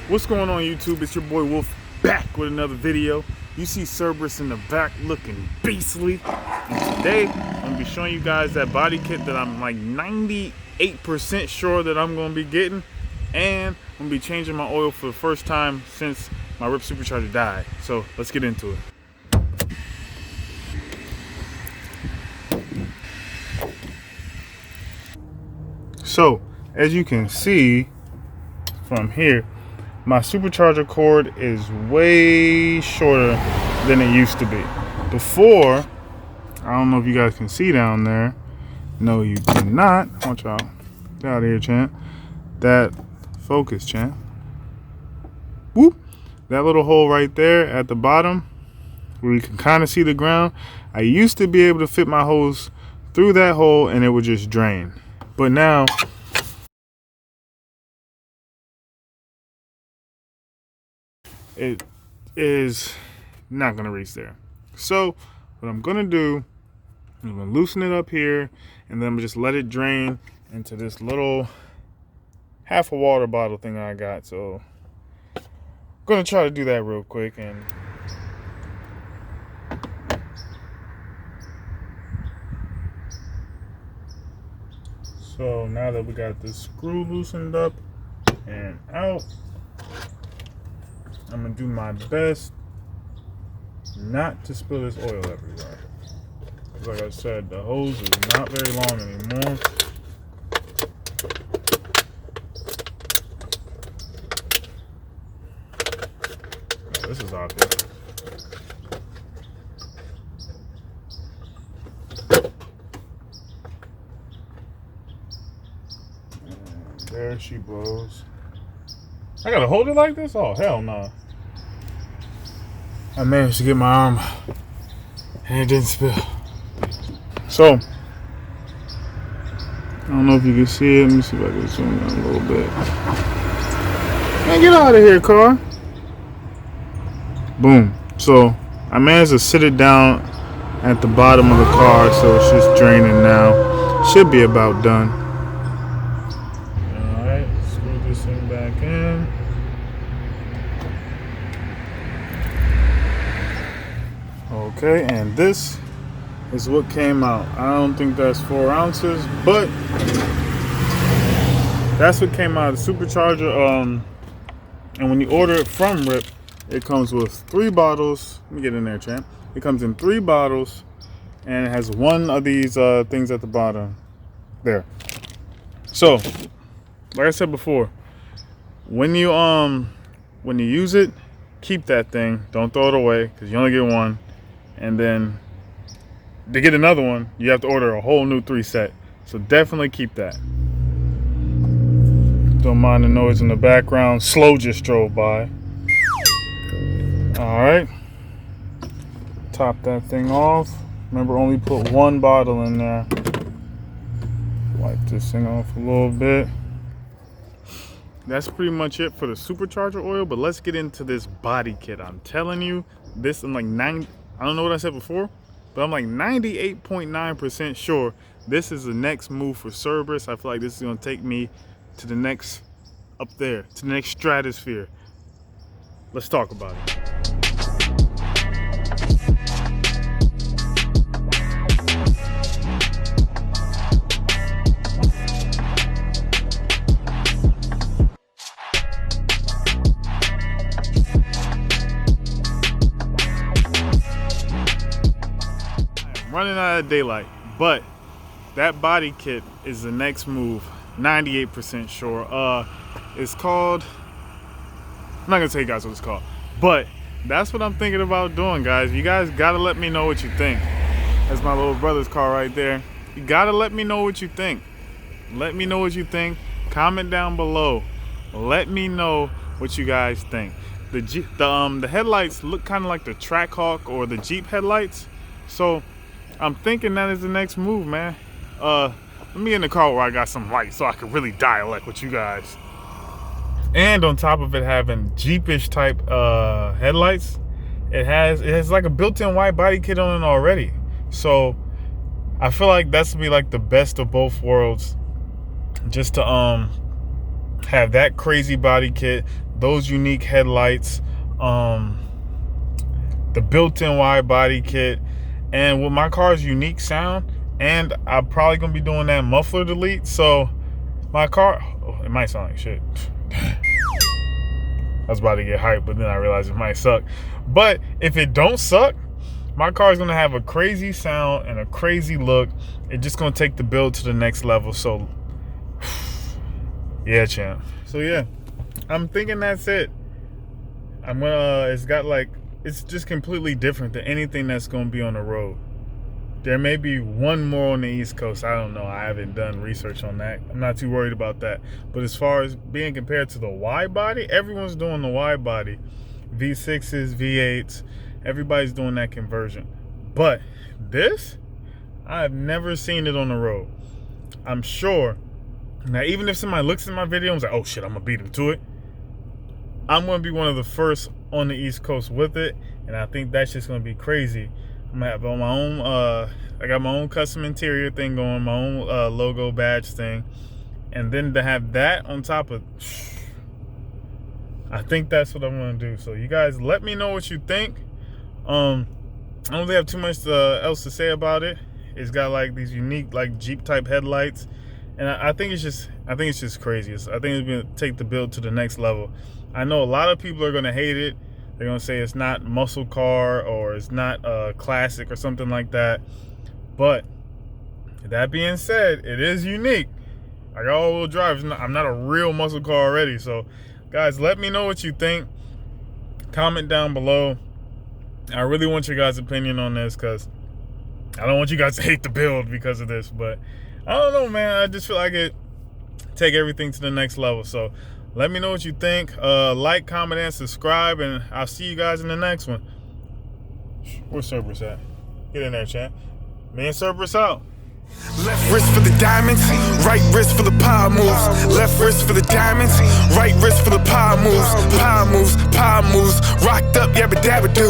What's going on, YouTube? It's your boy Wulf back with another video. You see Cerberus in the back looking beastly. And today, I'm going to be showing you guys that body kit that I'm like 98% sure that I'm going to be getting. And I'm going to be changing my oil for the first time since my RIP Supercharger died. So let's get into it. So, as you can see from here, my Supercharger cord is way shorter than it used to be. Before, I don't know if you guys can see down there. No, you cannot. Watch out. Get out of here, champ. That focus, champ. Whoop. That little hole right there at the bottom where you can kind of see the ground. I used to be able to fit my hose through that hole and it would just drain. But now, it is not going to reach there. So what I'm going to do, I'm going to loosen it up here and then just let it drain into this little half a water bottle thing I got. So I'm going to try to do that real quick. And so now that we got this screw loosened up and out, I'm gonna do my best not to spill this oil everywhere. Like I said, the hose is not very long anymore. Oh, this is obvious. And there she blows. I gotta hold it like this? Oh, hell no. I managed to get my arm and it didn't spill. So, I don't know if you can see it. Let me see if I can zoom in a little bit. Man, get out of here, car. Boom. So, I managed to sit it down at the bottom of the car, so it's just draining now. Should be about done. Back in. Okay, and this is what came out. I don't think that's 4 ounces, but that's what came out of the Supercharger. And when you order it from RIP, it comes with 3 bottles. Let me get in there, champ. It comes in 3 bottles, and it has one of these things at the bottom there. So, like I said before, when you use it, keep that thing. Don't throw it away because you only get one. And then to get another one, you have to order a whole new 3 set. So definitely keep that. Don't mind the noise in the background. Slow just drove by. All right. Top that thing off. Remember, only put 1 bottle in there. Wipe this thing off a little bit. That's pretty much it for the Supercharger oil, but let's get into this body kit. I'm telling you, this, I'm like I don't know what I said before, but I'm like 98.9% sure this is the next move for Cerberus. I feel like this is gonna take me to the next, up there, to the next stratosphere. Let's talk about it. Running out of daylight, but that body kit is the next move. 98% sure. It's called, I'm not gonna tell you guys what it's called, but that's what I'm thinking about doing, guys. You guys gotta let me know what you think. That's my little brother's car right there. You gotta let me know what you think. Let me know what you think. Comment down below. Let me know what you guys think. The headlights look kind of like the Trackhawk or the Jeep headlights, so I'm thinking that is the next move, man. Let me get in the car where I got some light so I can really dialect with you guys. And on top of it having Jeepish type headlights, it has like a built-in white body kit on it already. So I feel like that's to be like the best of both worlds. Just to have that crazy body kit, those unique headlights, the built-in wide body kit, and with my car's unique sound, and I'm probably gonna be doing that muffler delete. So my car, it might sound like shit. I was about to get hyped, but then I realized it might suck. But if it don't suck, my car is gonna have a crazy sound and a crazy look. It's just gonna take the build to the next level. So yeah, champ. So yeah, I'm thinking that's it. I'm gonna, it's just completely different than anything that's gonna be on the road. There may be one more on the East Coast. I don't know. I haven't done research on that. I'm not too worried about that. But as far as being compared to the wide body, everyone's doing the wide body. V6s, V8s, everybody's doing that conversion. But this, I've never seen it on the road. I'm sure. Now, even if somebody looks at my video and is like, oh shit, I'm gonna beat him to it, I'm gonna be one of the first on the East Coast with it. And I think that's just gonna be crazy. I'm gonna have on my own, I got my own custom interior thing going, my own logo badge thing. And then to have that on top of, I think that's what I'm gonna do. So you guys let me know what you think. I don't really have too much else to say about it. It's got like these unique like Jeep type headlights. And I think it's just crazy. I think it's gonna take the build to the next level. I know a lot of people are gonna hate it. They're gonna say it's not muscle car or it's not classic or something like that. But that being said, it is unique. I got all-wheel drive. I'm not a real muscle car already. So guys, let me know what you think. Comment down below. I really want your guys' opinion on this because I don't want you guys to hate the build because of this. But I don't know, man. I just feel like it take everything to the next level. So let me know what you think. Like, comment, and subscribe, and I'll see you guys in the next one. Where's Cerberus at? Get in there, chat. Me and Cerberus out. Left wrist for the diamonds, right wrist for the power moves. Left wrist for the diamonds, right wrist for the power moves. Power moves, power moves. Rocked up, yabba dabba do.